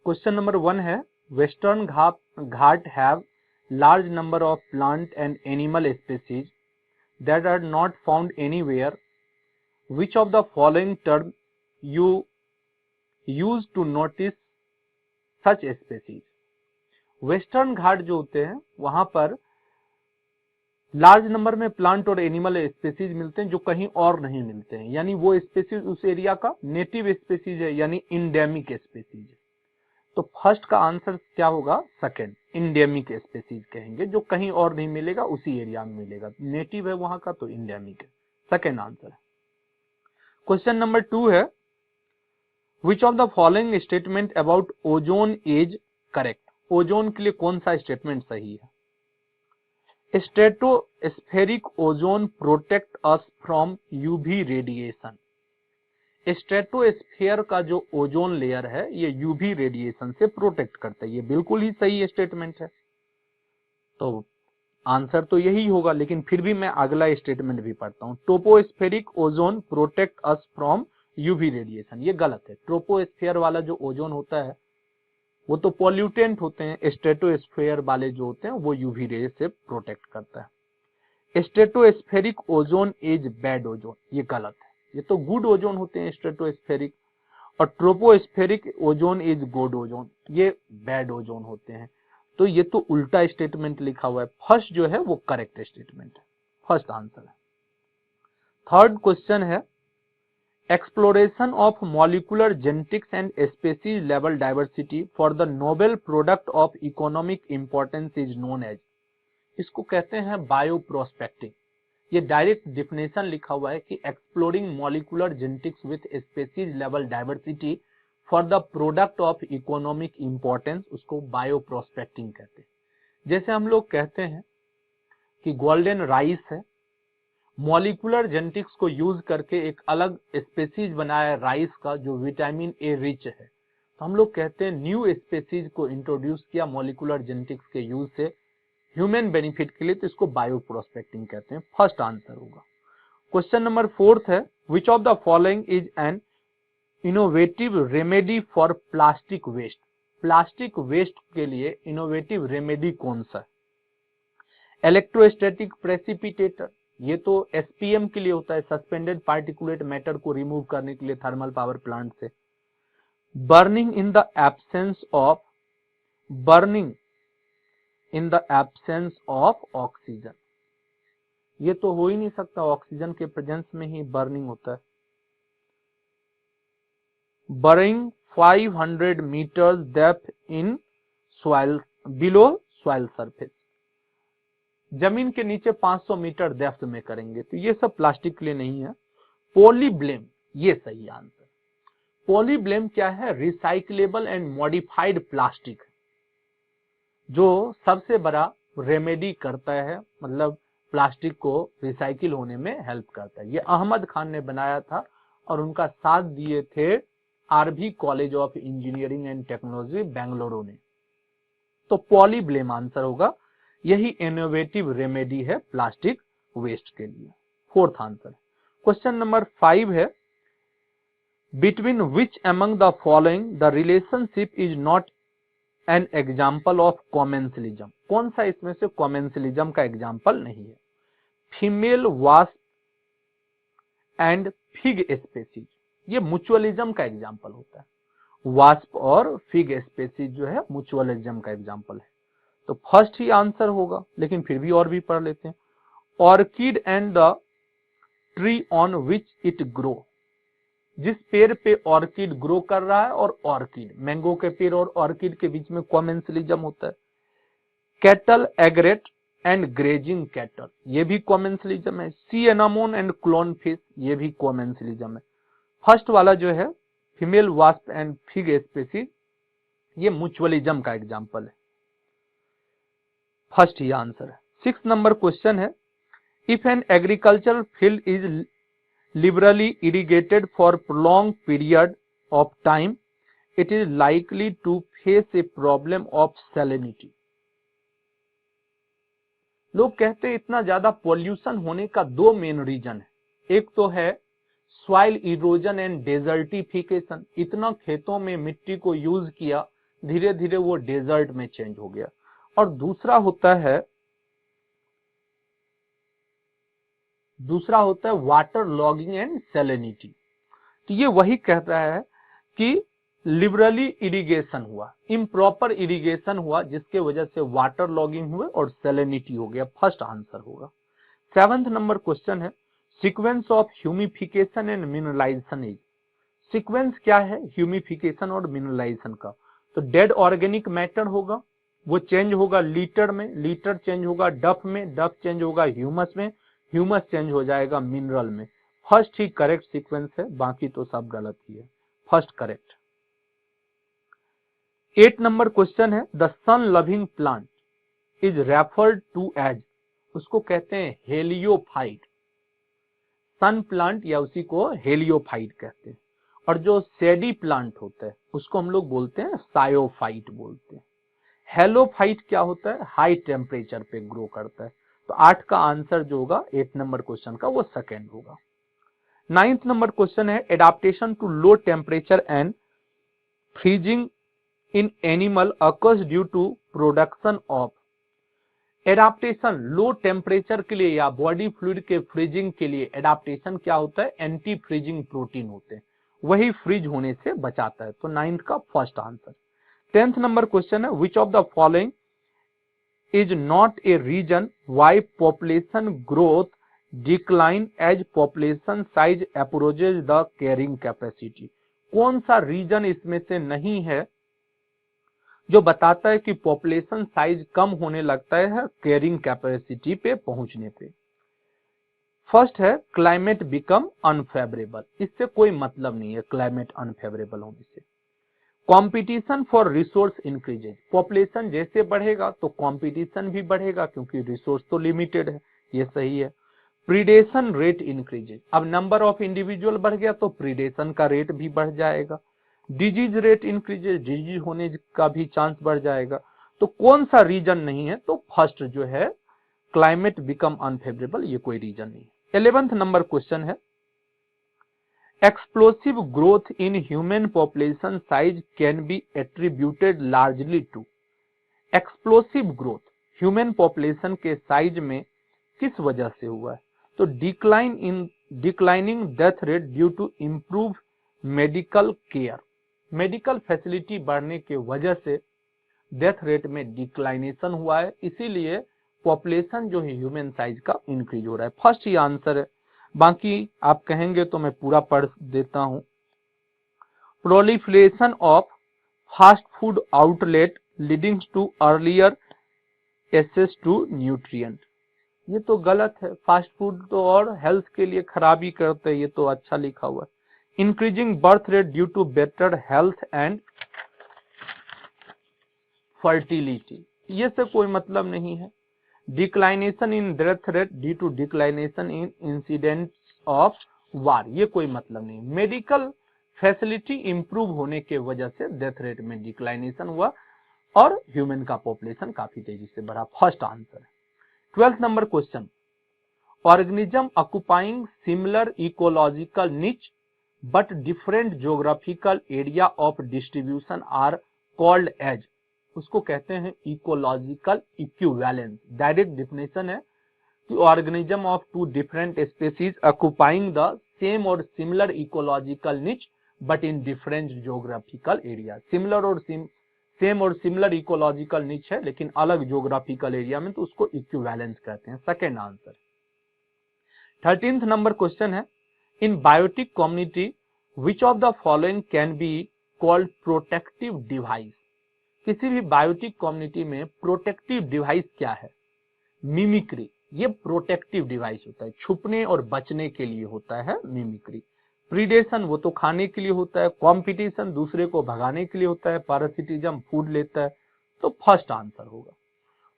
Question number 1 है western Ghat have large number of plant and animal species that are not found anywhere. Which of the following term you use to notice such species? Western Ghat जो होते हैं वहां पर large number में plant और animal species मिलते हैं जो कहीं और नहीं मिलते हैं, यानी वो स्पेसीज उस एरिया का नेटिव स्पेसीज है, यानी इंडेमिक स्पेसीज है। तो फर्स्ट का आंसर क्या होगा? सेकंड, इंडेमिक स्पेसीज कहेंगे, जो कहीं और नहीं मिलेगा उसी एरिया में मिलेगा, नेटिव है वहां का तो इंडेमिक है, सेकंड आंसर है। क्वेश्चन नंबर 2 है which of the following statement about ozone is correct? Ozone के लिए कौन सा स्टेटमेंट सही है? Stratospheric ozone protect us from UV radiation. Stratosphere का जो ओजोन लेयर है ये यूवी रेडिएशन से प्रोटेक्ट करता है, ये बिल्कुल ही सही स्टेटमेंट है। तो आंसर तो यही होगा, लेकिन फिर भी मैं अगला स्टेटमेंट भी पढ़ता हूं। Tropospheric ozone protect us from UV radiation, ये गलत है। ट्रोपोस्फेयर वाला जो ओजोन होता है वो तो पॉल्यूटेंट होते हैं, स्ट्रेटोस्फेयर वाले जो होते हैं वो यूवी रे से प्रोटेक्ट करता है। Stratospheric ozone is bad ozone, ये गलत है, ये तो गुड ओजोन होते हैं स्ट्रेटोस्फेरिक, और tropospheric ozone is good ozone, ये बैड ओजोन होते हैं। तो ये तो उल्टा स्टेटमेंट लिखा हुआ है, फर्स्ट जो है वो करेक्ट स्टेटमेंट है, फर्स्ट आंसर है। थर्ड क्वेश्चन है exploration of molecular genetics and species level diversity for the novel product of economic importance is known as, इसको कहते हैं बायो प्रोस्पेक्टिंग। ये डायरेक्ट डिफिनेशन लिखा हुआ है कि exploring molecular genetics with species level diversity for the product of economic importance, उसको bio prospecting कहते हैं। जैसे हम लोग कहते हैं कि गोल्डन राइस है, मॉलिकुलर जेनेटिक्स को यूज करके एक अलग स्पेसीज बनाया राइस का जो विटामिन ए रिच है, तो हम लोग कहते हैं न्यू स्पेसीज को इंट्रोड्यूस किया मॉलिकुलर जेनेटिक्स के यूज से ह्यूमन बेनिफिट के लिए, तो इसको बायो प्रोस्पेक्टिंग कहते हैं, फर्स्ट आंसर होगा। क्वेश्चन नंबर 4 है which of the following is an innovative remedy for plastic waste? Plastic waste के लिए इनोवेटिव रेमेडी कौन सा है? इलेक्ट्रोस्टैटिक प्रेसिपिटेटर, ये तो एसपीएम के लिए होता है, सस्पेंडेड पार्टिकुलेट मैटर को रिमूव करने के लिए थर्मल पावर प्लांट से। Burning in the absence of oxygen, ये तो हो ही नहीं सकता, ऑक्सीजन के प्रेजेंस में ही बर्निंग होता है। Boring 500 metres depth in soil below soil surface, जमीन के नीचे 500 मीटर डेप्थ में करेंगे, तो ये सब प्लास्टिक के लिए नहीं है। पॉलीब्लेम, ये सही आंसर। पॉलीब्लेम क्या है? रिसाइक्लेबल एंड मॉडिफाइड प्लास्टिक, जो सबसे बड़ा रेमेडी करता है, मतलब प्लास्टिक को रिसाइकिल होने में हेल्प करता है। ये अहमद खान ने बनाया था और उनका साथ दिए थे RV college of engineering and technology Bengaluru ने। तो पॉलीब्लेम आंसर होगा, यही इनोवेटिव रेमेडी है प्लास्टिक वेस्ट के लिए, फोर्थ आंसर। क्वेश्चन नंबर 5 है between which among the following the relationship is not an example of commensalism? कौन सा इसमें से कॉमेंसलिज्म का एग्जाम्पल नहीं है? Female wasp and fig species, ये म्यूचुअलिज्म का एग्जाम्पल होता है। वास्प और फिग स्पेसीज जो है म्यूचुअलिज्म का एग्जाम्पल है, तो फर्स्ट ही आंसर होगा, लेकिन फिर भी और भी पढ़ लेते हैं। Orchid and the tree on which it grow, जिस पेड़ पे ऑर्किड ग्रो कर रहा है और ऑर्किड, मैंगो के पेड़ और ऑर्किड के बीच में कॉमेंसलिज्म होता है। कैटल एग्रेट एंड ग्रेजिंग कैटल, ये भी कॉमेंसलिज्म है। सी एनामोन एंड क्लोन फिश, ये भी कॉमेंसलिज्म है। फर्स्ट वाला जो है female wasp and fig species, ये म्यूचुअलिज्म का एग्जाम्पल है, फर्स्ट ही आंसर है। 6 नंबर क्वेश्चन है if an agricultural field is liberally irrigated for prolonged period of time, it is likely to face a problem of salinity. लोग कहते हैं इतना ज्यादा पॉल्यूशन होने का 2 मेन रीजन है, एक तो है सॉइल इरोजन एंड डेजर्टिफिकेशन, इतना खेतों में मिट्टी को यूज किया धीरे धीरे वो डेजर्ट में चेंज हो गया। और दूसरा होता है वाटर लॉगिंग एंड सैलिनिटी। तो ये वही कहता है कि लिबरली इरिगेशन हुआ, इम्प्रॉपर इरिगेशन हुआ, जिसके वजह से वाटर लॉगिंग हुए और सैलिनिटी हो गया। फर्स्ट आंसर होगा। 7th नंबर क्वेश्चन है sequence of humification and mineralisation is. Sequence क्या है ह्यूमिफिकेशन और मिनरलाइजेशन का? तो डेड ऑर्गेनिक मैटर होगा, वो चेंज होगा लीटर में, लीटर चेंज होगा डफ में, डफ चेंज होगा ह्यूमस में, ह्यूमस चेंज हो जाएगा मिनरल में। फर्स्ट ही करेक्ट सीक्वेंस है, बाकी तो सब गलत ही है। First correct. 8 नंबर क्वेश्चन है the sun loving plant is referred to as. उसको कहते हैं हेलियोफाइट। सन प्लांट या उसी को हेलियोफाइट कहते हैं। और जो शेडी प्लांट होता है उसको हम लोग बोलते हैं सायोफाइट बोलते हैं। हेलोफाइट क्या होता है? हाई टेम्परेचर पे ग्रो करता है। तो 8 का आंसर जो होगा 8 नंबर क्वेश्चन का वो सेकंड होगा। 9th नंबर क्वेश्चन है adaptation to low temperature and freezing in animal occurs due to production of. Adaptation low temperature के लिए या बॉडी फ्लूइड के फ्रीजिंग के लिए एडाप्टेशन क्या होता है? एंटी फ्रीजिंग प्रोटीन होते हैं, वही फ्रीज होने से बचाता है। तो 9th का first answer. 10th number question है which of the following is not a reason why population growth decline as population size approaches the carrying capacity. कौन सा रीजन इसमें से नहीं है जो बताता है कि पॉपुलेशन साइज कम होने लगता है कैरिंग कैपेसिटी पे पहुंचने पे? फर्स्ट है क्लाइमेट बिकम अनफेवरेबल। इससे कोई मतलब नहीं है क्लाइमेट अनफेवरेबल होने से। Competition for resource increases. Population जैसे बढ़ेगा तो कंपटीशन भी बढ़ेगा क्योंकि रिसोर्स तो लिमिटेड है, ये सही है। Predation rate increases. अब नंबर ऑफ इंडिविजुअल बढ़ गया तो प्रीडेशन का रेट भी बढ़ जाएगा। डिजीज रेट इंक्रीजेज, डिजीज होने का भी चांस बढ़ जाएगा। तो कौन सा रीजन नहीं है? तो फर्स्ट जो है क्लाइमेट बिकम अनफेवरेबल, ये कोई रीजन नहीं। 11th नंबर क्वेश्चन है explosive growth in human population size can be attributed largely to. Explosive growth human population के साइज में किस वजह से हुआ है? तो declining death rate due to improve medical care. Medical facility बढ़ने के वजह से डेथ रेट में डिक्लाइनेशन हुआ है, इसीलिए पॉपुलेशन जो है ह्यूमन साइज का इंक्रीज हो रहा है। फर्स्ट ही आंसर है, बाकी आप कहेंगे तो मैं पूरा पढ़ देता हूं। Proliferation of fast food outlet leading to earlier access to nutrient. ये तो गलत है, फास्ट फूड तो और हेल्थ के लिए खराबी करते हैं, ये तो अच्छा लिखा हुआ है। Increasing birth rate due to better health and fertility, ये से कोई मतलब नहीं है। Declination in death rate due to declination in incident of war, ये कोई मतलब नहीं। मेडिकल फैसिलिटी इंप्रूव होने के वजह से डेथ रेट में डिक्लाइनेशन हुआ और ह्यूमन का पॉपुलेशन काफी तेजी से बढ़ा। First answer. 12th number question organism occupying similar ecological niche but different geographical area of distribution are called as. उसको कहते हैं इकोलॉजिकल इक्विवेलेंस। डायरेक्ट डेफिनेशन है कि organism of two different species occupying the same और similar ecological niche but in different geographical area. Similar और same और similar ecological niche है लेकिन अलग ज्योग्राफिकल एरिया में, तो उसको इक्विवेलेंस कहते हैं। Second answer. 13th number question है in biotic community which of the following can be called protective device. किसी भी बायोटिक कम्युनिटी में प्रोटेक्टिव डिवाइस क्या है? मिमिक्री, ये प्रोटेक्टिव डिवाइस होता है, छुपने और बचने के लिए होता है मिमिक्री। प्रीडेशन वो तो खाने के लिए होता है, कॉम्पिटिशन दूसरे को भगाने के लिए होता है, पैरासिटिज्म फूड लेता है। तो फर्स्ट आंसर होगा।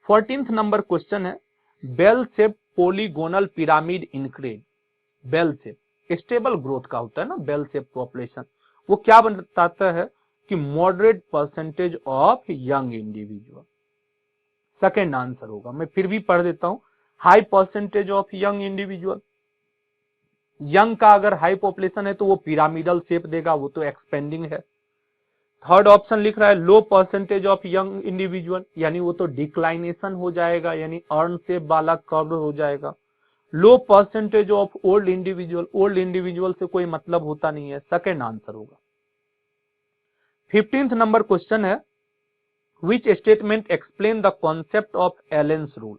14th नंबर क्वेश्चन है bell shape polygonal pyramid increase. Bell shape stable growth का होता है ना, बेल शेप पॉपुलेशन, वो क्या बताता है कि moderate percentage of young individual. Second answer होगा। मैं फिर भी पढ़ देता हूं, high percentage of young individual. Young का अगर हाई पॉपुलेशन है तो वो पिरामिडल शेप देगा, वो तो एक्सपेंडिंग है। थर्ड ऑप्शन लिख रहा है लो परसेंटेज ऑफ यंग इंडिविजुअल, यानी वो तो डिक्लाइनेशन हो जाएगा, यानी अर्न शेप वाला कर्व हो जाएगा। Low percentage of old individual, old individual से कोई मतलब होता नहीं है, सेकेंड आंसर होगा। 15th नंबर क्वेश्चन है which statement explain the concept of एलेंस rule.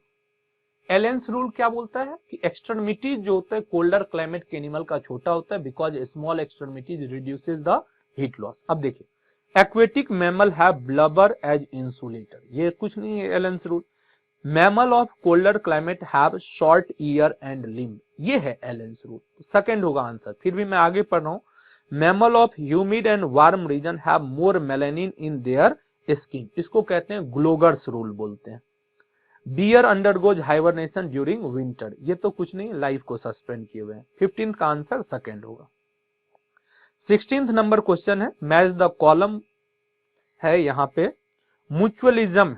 एलेंस rule क्या बोलता है कि एक्सट्रीमिटीज जो होता है कोल्डर क्लाइमेट के एनिमल का छोटा होता है because small extremities reduces the heat loss. अब देखिए aquatic mammal have blubber as insulator, ये कुछ नहीं है Allen's rule. Mammal of colder climate have short ear and limb, ये है एलेंस रूल, सेकंड होगा आंसर। फिर भी मैं आगे पढ़ रहा हूं, mammal of humid and warm region have more melanin in their skin, इसको कहते हैं ग्लोगर्स रूल बोलते हैं। Bear undergoes hibernation during winter, ये तो कुछ नहीं, लाइफ को सस्पेंड किए हुए हैं। 15 का आंसर सेकंड होगा। 16th नंबर क्वेश्चन है मैच द कॉलम है यहाँ पे म्यूचुअलिज्म,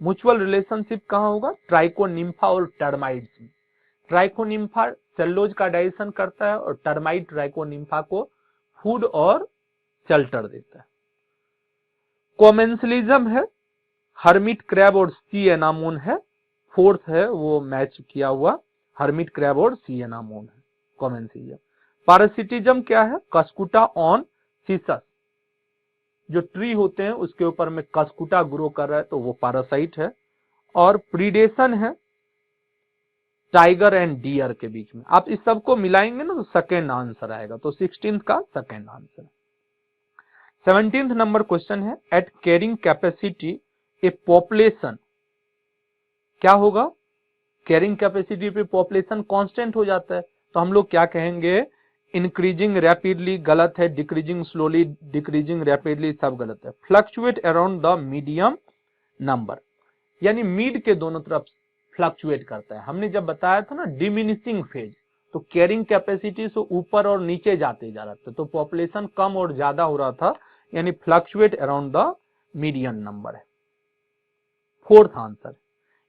म्यूचुअल रिलेशनशिप कहाँ होगा, ट्राइकोनिम्फा और टर्माइट्स में। ट्राइकोनिम्फा सेल्यूलोज का डाइजेशन करता है और टर्माइट ट्राइकोनिम्फा को फूड और शेल्टर देता है। कॉमेंसलिज्म है हर्मिट क्रैब और सी एनामोन है, फोर्थ है वो मैच किया हुआ हर्मिट क्रैब और सी एनामोन है कॉमेंसलिज्म। पैरासिटिज्म क्या है, कस्कुटा ऑन सीसस, जो ट्री होते हैं उसके ऊपर में कस्कुटा ग्रो कर रहा है तो वो पैरासाइट है। और प्रीडेशन है टाइगर एंड डियर के बीच में। आप इस सबको मिलाएंगे ना तो सेकेंड आंसर आएगा, तो 16th का second answer. 17th number question है at carrying capacity a population, क्या होगा, कैरिंग कैपेसिटी पे पॉपुलेशन कांस्टेंट हो जाता है तो हम लोग क्या कहेंगे, इंक्रीजिंग रैपिडली गलत है, डिक्रीजिंग स्लोली, डिक्रीजिंग रैपिडली सब गलत है। Fluctuate around the medium number, यानी मीड के दोनों तरफ फ्लक्चुएट करता है। हमने जब बताया था ना डिमिनिशिंग फेज, तो कैरिंग कैपेसिटी से ऊपर और नीचे जाते जा रहा था, तो पॉपुलेशन कम और ज्यादा हो रहा था, यानी fluctuate around the median number है, fourth answer.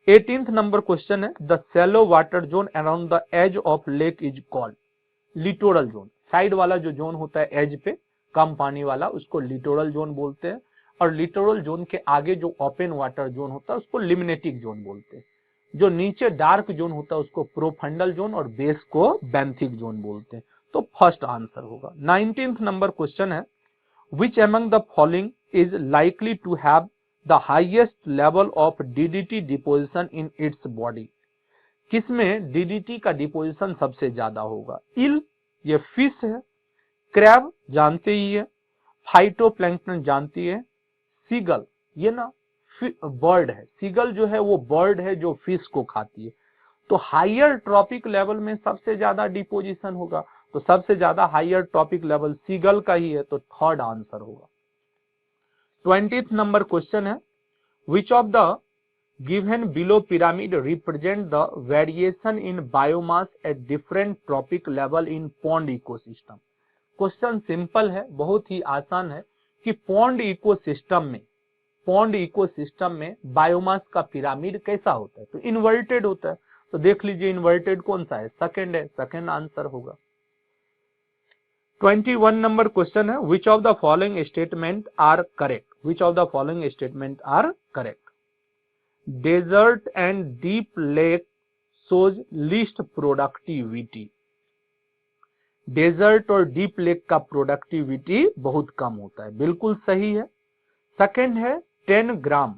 18th number question है the shallow water zone around the edge of lake is called, littoral zone, side वाला जो जोन होता है एज पे कम पानी वाला उसको लिटोरल जोन बोलते हैं, और लिटोरल जोन के आगे जो ओपन वाटर जोन होता है उसको लिमिनेटिक जोन बोलते हैं। जो नीचे डार्क जोन होता है उसको प्रोफंडल जोन और बेस को बेंथिक जोन बोलते हैं, तो फर्स्ट आंसर होगा। 19th नंबर क्वेश्चन है which among the following is likely to have the highest level of DDT deposition in its body, किसमें डीडीटी का डिपोजिशन सबसे ज्यादा होगा। इल, ये फिश है, क्रैब जानते ही है, फाइटोप्लैंक्टन जानती है, सीगल ये ना बर्ड है, सीगल जो है वो बर्ड है जो फिश को खाती है, तो हायर ट्रॉपिक लेवल में सबसे ज्यादा डिपोजिशन होगा, तो सबसे ज्यादा हायर ट्रॉपिक लेवल सीगल का ही है, तो थर्ड आंसर होगा। 20th नंबर क्वेश्चन है which of the given below pyramid represent the variation in biomass at different trophic level in pond ecosystem. Question simple है, बहुत ही आसान है कि पॉन्ड इकोसिस्टम में बायोमास का पिरामिड कैसा होता है, तो इन्वर्टेड होता है, तो देख लीजिए इन्वर्टेड कौन सा है, सेकंड है, सेकंड आंसर होगा। 21 नंबर क्वेश्चन है which of the following statement are correct, which of the following statement are correct. Desert and deep lake shows least productivity, desert और डीप लेक का प्रोडक्टिविटी बहुत कम होता है, बिल्कुल सही है। सेकंड है 10 gram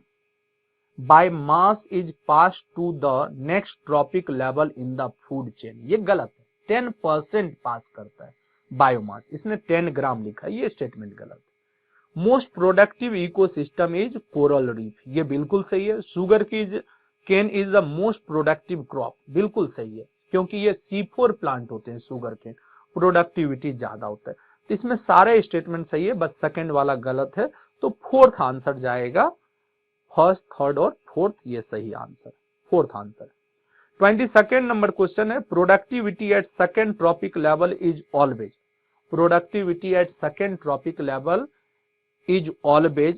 biomass is pass to the next trophic level in the food chain, ये गलत है, 10% पास करता है बायोमास, इसने 10 ग्राम लिखा है, ये स्टेटमेंट गलत है। Most productive ecosystem is coral reef, ये बिल्कुल सही है। शुगर की cane is the most productive crop, बिल्कुल सही है, क्योंकि ये C4 प्लांट होते हैं शुगर केन, प्रोडक्टिविटी ज्यादा होता है, तो इसमें सारे स्टेटमेंट सही है, बस सेकंड वाला गलत है, तो फोर्थ आंसर जाएगा, फर्स्ट थर्ड और फोर्थ ये सही answer, fourth answer. 22nd number question है productivity at second trophic level is always, productivity at second trophic level is always,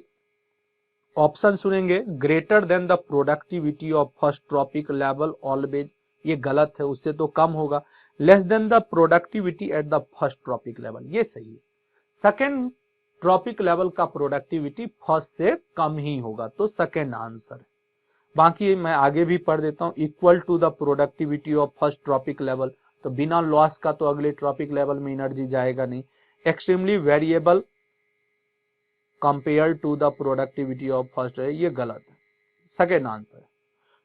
option सुनेंगे, greater than the productivity of first trophic level always, ये गलत है, उससे तो कम होगा। Less than the productivity at the first trophic level, ये सही है। सेकंड ट्रॉपिक लेवल का प्रोडक्टिविटी फर्स्ट से कम ही होगा, तो सेकेंड आंसर। बाकी मैं आगे भी पढ़ देता हूं, equal to the productivity of first trophic level, तो बिना लॉस का तो अगले ट्रॉपिक लेवल में एनर्जी जाएगा नहीं। Extremely variable compare to the productivity of first है, ये गलत है, second answer.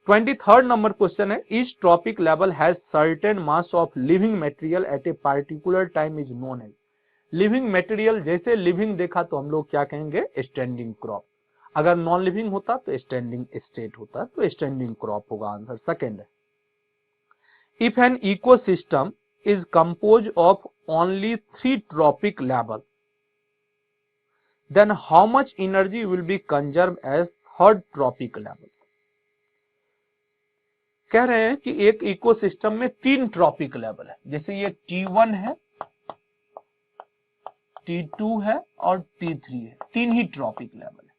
23rd number question है, each trophic level has certain mass of living material at a particular time is known as. Living material, जैसे living देखा तो हम लोग क्या कहेंगे, स्टैंडिंग क्रॉप। अगर नॉन लिविंग होता तो स्टैंडिंग स्टेट होता, तो स्टैंडिंग क्रॉप होगा आंसर, सेकेंड है। If an ecosystem is compose of only 3 trophic level, then how much energy will be conserved as third tropic level। कह रहे हैं कि एक इकोसिस्टम में 3 ट्रॉपिक लेवल है, जैसे ये T1 है, T2 है और T3 है, 3 ही ट्रॉपिक लेवल है।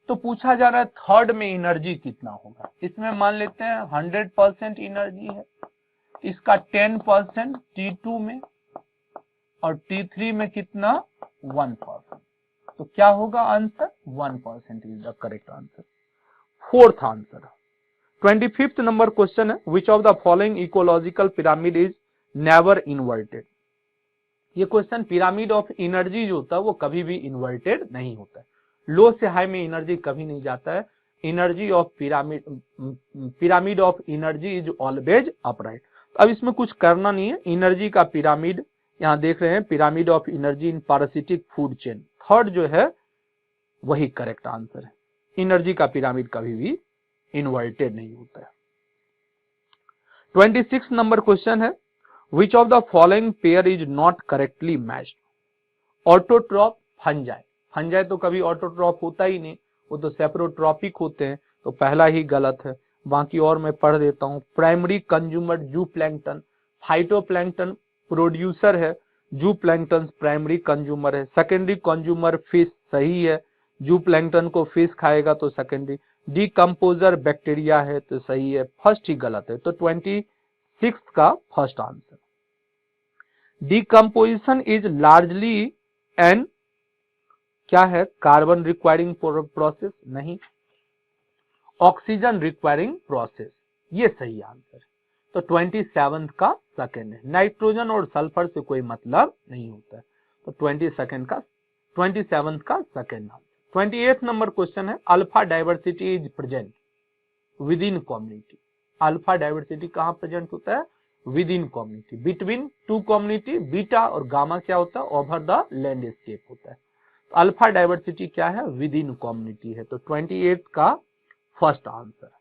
तो पूछा जा रहा है थर्ड में एनर्जी कितना होगा। इसमें मान लेते हैं 100% एनर्जी है, इसका 10% T2 में और T3 में कितना 1%, तो क्या होगा answer, 1% is the correct answer, fourth answer. 25th number question है, which of the following ecological pyramid is never inverted. ये क्वेश्चन पिरामिड ऑफ एनर्जी जो होता है वो कभी भी इन्वर्टेड नहीं होता है, लो से हाई में एनर्जी कभी नहीं जाता है। Energy of pyramid of energy is always upright. अब इसमें कुछ करना नहीं है, एनर्जी का पिरामिड यहां देख रहे हैं, pyramid of energy in parasitic food chain, third जो है वही करेक्ट आंसर है। एनर्जी का पिरामिड कभी भी इन्वर्टेड नहीं होता है। 26 नंबर क्वेश्चन है, which of the following pair is not correctly matched. Autotroph, fungi. Fungi तो कभी ऑटोट्रॉप होता ही नहीं, वो तो सेप्रोट्रॉपिक होते हैं, तो पहला ही गलत है। बाकी और मैं पढ़ देता हूं, प्राइमरी कंज्यूमर जू प्लैंक्टन, फाइटोप्लैंक्टन प्रोड्यूसर है, जू प्लैंक्टन प्राइमरी कंज्यूमर है, सेकेंडरी कंज्यूमर फिश, सही है, जू प्लैंक्टन को फिश खाएगा तो सेकेंडरी। डिकम्पोजर बैक्टीरिया है तो सही है, फर्स्ट ही गलत है, तो 26 का first answer. Decomposition is largely an क्या है, कार्बन रिक्वायरिंग प्रोसेस, नहीं, ऑक्सीजन रिक्वायरिंग प्रोसेस, ये सही आंसर है, तो 27 का सेकेंड है। नाइट्रोजन और सल्फर से कोई मतलब नहीं होता है, तो 27 का सेकेंड आंसर। 28 नंबर क्वेश्चन है, alpha diversity is present with in community. Alpha diversity कहां प्रेजेंट होता है, with in community, between 2 community. Beta और गामा क्या होता है, ओवर द लैंडस्केप होता है। तो अल्फा डाइवर्सिटी क्या है, विद इन कम्युनिटी है, तो 28 का फर्स्ट आंसर।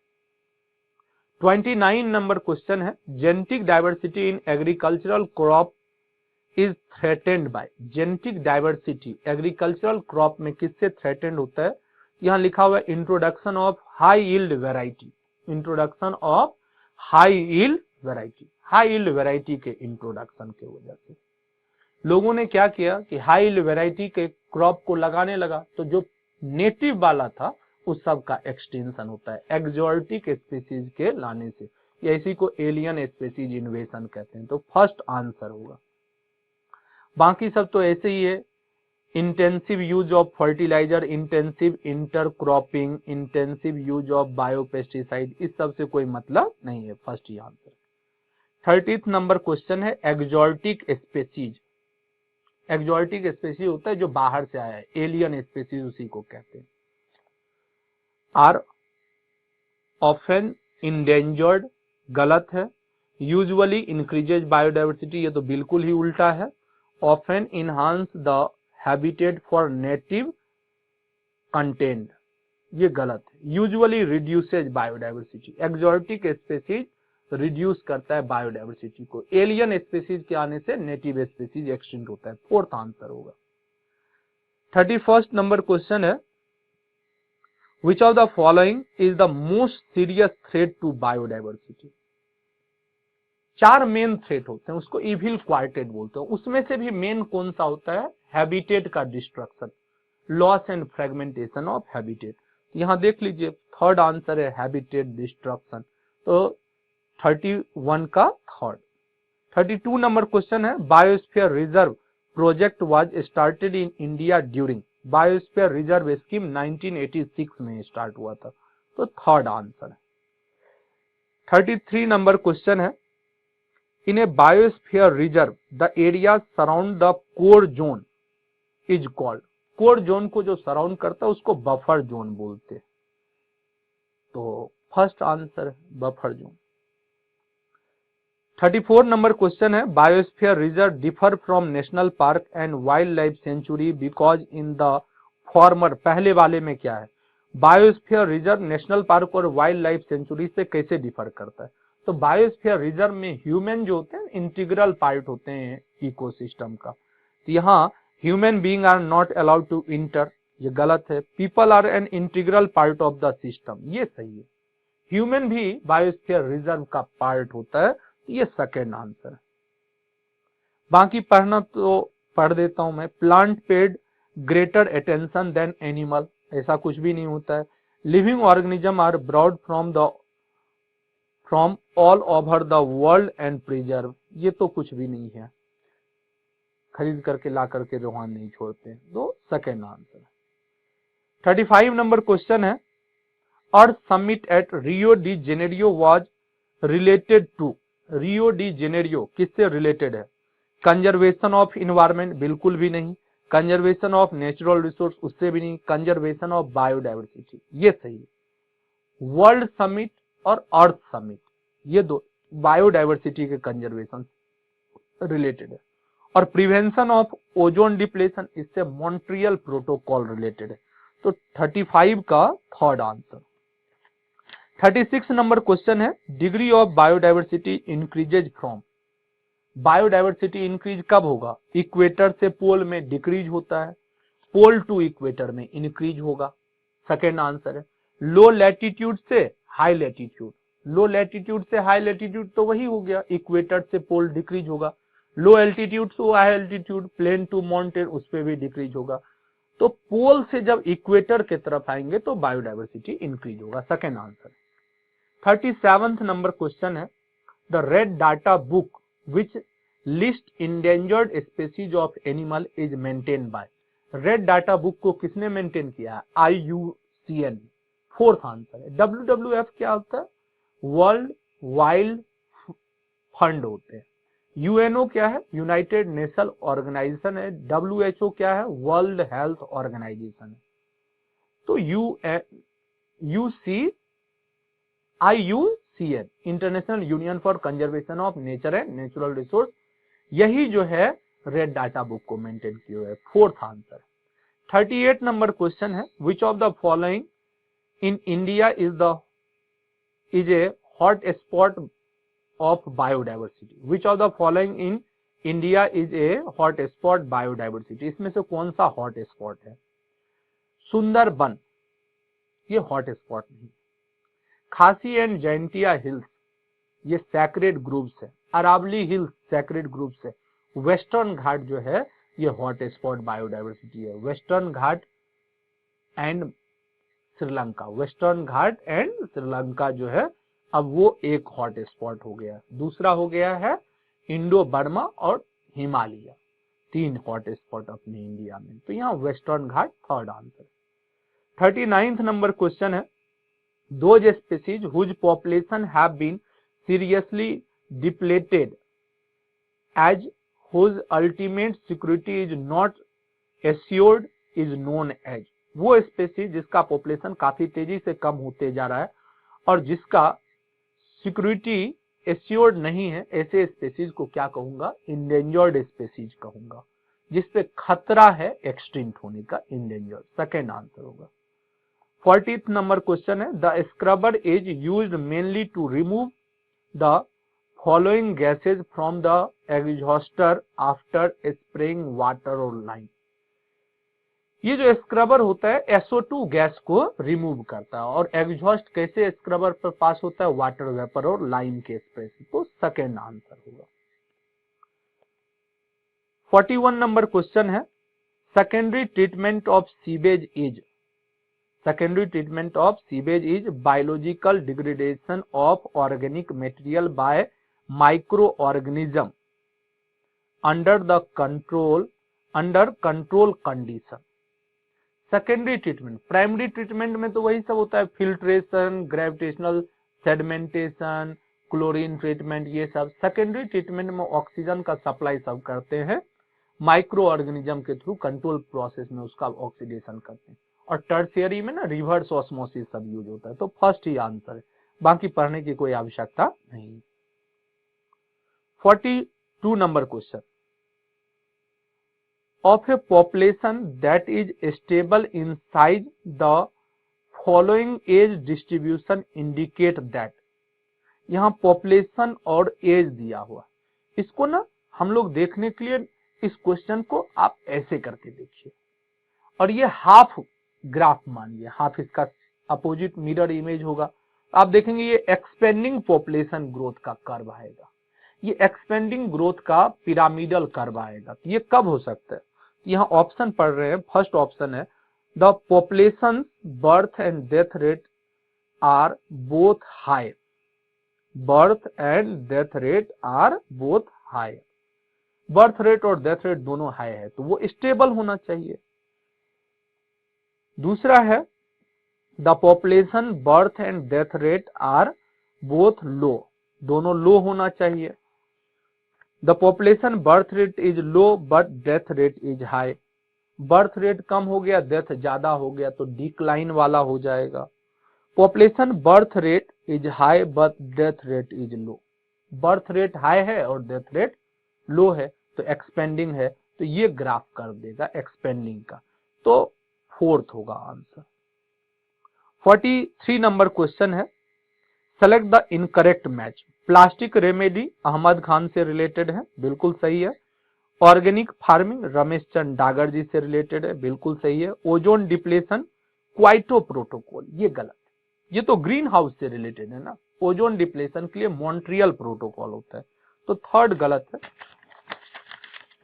29 नंबर क्वेश्चन है, genetic diversity in agricultural crop is threatened by. Genetic diversity agricultural crop में किससे थ्रेटेंड होता है, यहां लिखा हुआ है introduction of high yield variety, introduction of high yield variety. High yield variety के इंट्रोडक्शन के वजह से लोगों ने क्या किया कि हाई यील्ड वेराइटी के क्रॉप को लगाने लगा, तो जो नेटिव वाला था उस सब का एक्सटेंशन होता है एक्सोटिक स्पीसीज के लाने से, या इसी को एलियन स्पीसीज इन्वेशन कहते हैं, तो फर्स्ट आंसर होगा। बाकी सब तो ऐसे ही है, intensive use of fertiliser, intensive intercropping, intensive use of biopesticide, इस सब से कोई मतलब नहीं है, फर्स्ट ही आंसर। 30th नंबर क्वेश्चन है, एक्सोटिक स्पीसीज। एक्सोटिक स्पीसीज होता है जो बाहर से आया है, एलियन स्पीसीज उसी को कहते हैं। आर ऑफन इंडेंजर्ड, गलत है। यूजुअली इंक्रीजेज बायोडाइवर्सिटी, ये तो बिल्कुल ही उल्टा है। Often enhance the habitat for native content, ये गलत है। Usually reduces biodiversity, exotic species reduce करता है बायोडाइवर्सिटी को, एलियन स्पीसीज के आने से नेटिव स्पीसीज एक्सटिंक्ट होता है, फोर्थ आंसर होगा। 31st नंबर क्वेश्चन है, which of the following is the most serious threat to biodiversity। 4 main threat होते हैं, उसको इविल क्वार्टेट बोलते हैं, उसमें से भी मेन कौन सा होता है, हैबिटेट का destruction, loss and fragmentation of habitat. यहां देख लीजिए थर्ड आंसर है हैबिटेट डिस्ट्रक्शन, तो 31 का थर्ड। 32 नंबर क्वेश्चन है, biosphere reserve project was started in India during biosphere reserve scheme 1986 में स्टार्ट हुआ था। तो थर्ड आंसर है। 33 नंबर क्वेश्चन है, in a biosphere reserve the area surround the core zone is called. Core zone को जो surround करता है उसको बफर जोन बोलते हैं। तो फर्स्ट आंसर है बफर जोन। 34 नंबर क्वेश्चन है, biosphere reserve differ from national park and wild life sanctuary because in the former. पहले वाले में क्या है, बायोस्फीयर रिजर्व नेशनल पार्क और वाइल्ड लाइफ सेंचुरी से कैसे डिफर करता है। तो बायोस्फीयर रिजर्व में ह्यूमन जो होते हैं इंटीग्रल पार्ट होते हैं इकोसिस्टम का। तो यहाँ human being are not allowed to enter, ये गलत है। People are an integral part of the system, ये सही है। ह्यूमन भी बायोस्फीयर रिजर्व का पार्ट होता है, ये सेकेंड आंसर है। बाकी पढ़ना तो पढ़ देता हूं मैं। Plant paid greater attention than animal, ऐसा कुछ भी नहीं होता है। Living organism are brought from all over the world and preserve, ये तो कुछ भी नहीं है, खरीद करके ला करके रूहान नहीं छोड़ते। तो सेकेंड आंसर। 35 नंबर क्वेश्चन है, Earth Summit at Rio de Janeiro was related to. Rio de Janeiro किससे रिलेटेड है, कंजर्वेशन ऑफ इन्वायरमेंट बिल्कुल भी नहीं, कंजर्वेशन ऑफ नेचुरल रिसोर्स उससे भी नहीं, कंजर्वेशन ऑफ बायोडाइवर्सिटी, ये सही है। वर्ल्ड समिट और अर्थ समिट ये दो बायोडाइवर्सिटी के कंजर्वेशन रिलेटेड है। और प्रिवेंशन ऑफ ओजोन डिप्लेशन इससे मॉन्ट्रियल प्रोटोकॉल रिलेटेड है। तो 35 का थर्ड आंसर। 36 नंबर क्वेश्चन है, degree of biodiversity increases from. Biodiversity increase कब होगा, इक्वेटर से पोल में डिक्रीज होता है, पोल टू इक्वेटर में इंक्रीज होगा, सेकेंड आंसर है। लो लैटिट्यूड से हाई लैटिट्यूड, लो लैटिट्यूड से हाई लैटिट्यूड तो वही हो गया, इक्वेटर से पोल डिक्रीज होगा। लो एल्टीट्यूड से high altitude, plane to mountain उस पर भी डिक्रीज होगा। तो पोल से जब इक्वेटर के तरफ आएंगे तो बायोडाइवर्सिटी इंक्रीज होगा, second answer. 37th number question है, the Red Data Book which list endangered species of animal is maintain by. Red Data Book को किसने मेंटेन किया है, IUCN, फोर्थ आंसर है। WWF क्या होता है, वर्ल्ड वाइल्ड फंड होते हैं। UNO क्या है, यूनाइटेड नेशन ऑर्गेनाइजेशन है। WHO क्या है, वर्ल्ड हेल्थ ऑर्गेनाइजेशन है। तो IUCN international union for conservation of nature and natural resource, यही जो है रेड डाटा बुक को मेंटेन किए हुए, फोर्थ आंसर। 38 नंबर क्वेश्चन है, which of the following in India is a hot spot of biodiversity. Which of the following in India is a hot spot biodiversity, इसमें से कौन सा hot spot है। सुंदरबन ये हॉट स्पॉट नहीं। खासी and Jaintia hills ये सैक्रेड ग्रुप्स है। अरावली हिल्स सैक्रेड ग्रुप्स है। वेस्टर्न घाट जो है ये हॉट स्पॉट बायोडाइवर्सिटी है। Western Ghat and Sri Lanka, western Ghat and Sri Lanka जो है अब वो एक हॉट स्पॉट हो गया। दूसरा हो गया है इंडो बर्मा और हिमालय, तीन हॉट स्पॉट अपने इंडिया में। तो यहाँ Western Ghat third answer. 39th number question है, those species whose population have been seriously depleted as whose ultimate security is not assured is known as। वो स्पेसीज जिसका पॉपुलेशन काफी तेजी से कम होते जा रहा है और जिसका सिक्योरिटी एश्योर्ड नहीं है, ऐसे स्पेसीज को क्या कहूंगा, इंडेंजर्ड स्पेसीज कहूंगा, जिसपे खतरा है एक्सटिंक्ट होने का, इंडेंजर्ड, सेकेंड आंसर होगा। 40th नंबर क्वेश्चन है, the scrubber is used mainly to remove the following gases from the exhauster after spraying water और लाइम। ये जो स्क्रबर होता है SO2 गैस को रिमूव करता है और एग्जॉस्ट कैसे स्क्रबर पर पास होता है, वाटर वेपर और लाइम के स्प्रे से, तो सेकेंड आंसर होगा। 41 नंबर क्वेश्चन है, secondary treatment of sewage is. Secondary treatment of sewage is biological degradation of organic material by micro organism under the control under control condition. Secondary treatment, primary treatment में तो वही सब होता है, filtration, gravitational sedimentation, chlorine treatment, ये सब। Secondary treatment में oxygen का सप्लाई सब करते हैं, माइक्रो ऑर्गेनिज्म के थ्रू कंट्रोल प्रोसेस में उसका ऑक्सीडेशन करते हैं। और टर्शियरी में ना रिवर्स ऑस्मोसिस सब यूज होता है। तो फर्स्ट ही आंसर है, बाकी पढ़ने की कोई आवश्यकता नहीं। 42 number question, of a population that is stable in size, the following age distribution indicate that। यहाँ पॉपुलेशन और एज दिया हुआ, इसको ना हम लोग देखने के लिए इस क्वेश्चन को आप ऐसे करके देखिए, और ये हाफ ग्राफ मानिए, हाफ इसका अपोजिट मिरर इमेज होगा। आप देखेंगे ये एक्सपेंडिंग पॉपुलेशन ग्रोथ का कर्व आएगा, ये एक्सपेंडिंग ग्रोथ का पिरामिडल कर्व आएगा। ये कब हो सकता है? यहाँ ऑप्शन पढ़ रहे हैं, फर्स्ट ऑप्शन है the population birth and death rate are both high, birth and death rate are both high, birth rate और डेथ रेट दोनों हाई है, तो वो स्टेबल होना चाहिए। दूसरा है the population birth and death rate are both low, दोनों लो होना चाहिए। The population birth rate is low but death rate is high, birth rate कम हो गया, डेथ ज्यादा हो गया, तो डिक्लाइन वाला हो जाएगा। Population birth rate is high but death rate is low, birth rate high है और डेथ रेट लो है, तो एक्सपेंडिंग है, तो ये ग्राफ कर देगा एक्सपेंडिंग का, तो फोर्थ होगा आंसर। 43 नंबर क्वेश्चन है, select the incorrect match. Plastic remedy Ahmed Khan से रिलेटेड है, बिल्कुल सही है। ऑर्गेनिक फार्मिंग रमेश चंद डागर जी से रिलेटेड है, बिल्कुल सही है। ओजोन डिप्लेशन क्वाइटो प्रोटोकॉल, ये गलत, ये तो ग्रीन हाउस से रिलेटेड है ना, ओजोन डिप्लेशन के लिए मॉन्ट्रियल प्रोटोकॉल होता है, तो थर्ड गलत है।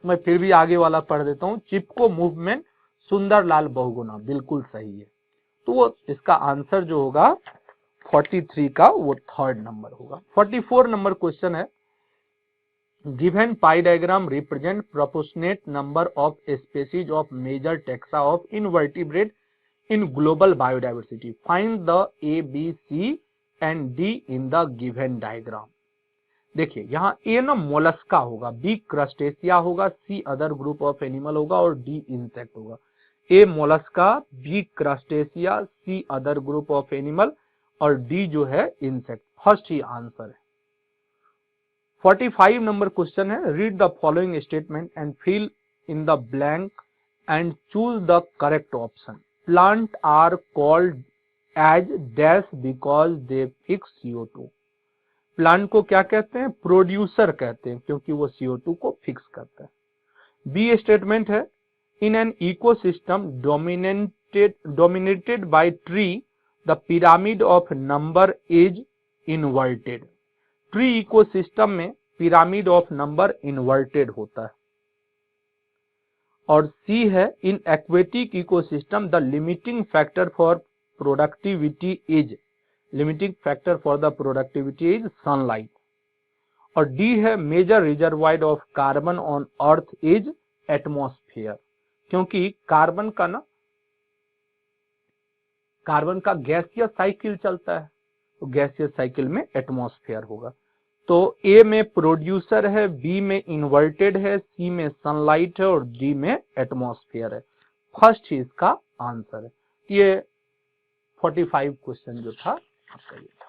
मैं फिर भी आगे वाला पढ़ देता हूँ, चिपको मूवमेंट सुंदरलाल बहुगुणा, बिल्कुल सही है। तो वो इसका आंसर जो होगा 43 का वो थर्ड नंबर होगा। 44 नंबर क्वेश्चन है, given pie diagram represent proportionate number of species of major taxa of invertebrate in global biodiversity, find the A B C and D in the given diagram. देखिए यहाँ A ना mollusca होगा, B crustacea होगा, C other group of animal होगा और D insect होगा। A mollusca, B crustacea, C other group of animal और D जो है इंसेक्ट, फर्स्ट ही आंसर है। 45 नंबर क्वेश्चन है, read the following statement and fill in the blank and choose the correct option. Plant are called as dash because they fix CO2। Plant को क्या कहते हैं? प्रोड्यूसर कहते हैं, क्योंकि वो CO2 को फिक्स करता है। बी स्टेटमेंट है, in an ecosystem dominated by tree the pyramid of number is inverted. Tree ecosystem में पिरामिड ऑफ नंबर इन्वर्टेड होता है। और सी है, in aquatic ecosystem the limiting factor for productivity is sunlight. और D है, major reservoir of carbon on earth is atmosphere, क्योंकि carbon का गैसीय साइकिल चलता है, तो गैसीय साइकिल में एटमॉस्फेयर होगा। तो ए में प्रोड्यूसर है, बी में इन्वर्टेड है, सी में सनलाइट है और डी में एटमॉस्फेयर है, फर्स्ट ही इसका आंसर है। ये 45 क्वेश्चन जो था आपका ये था।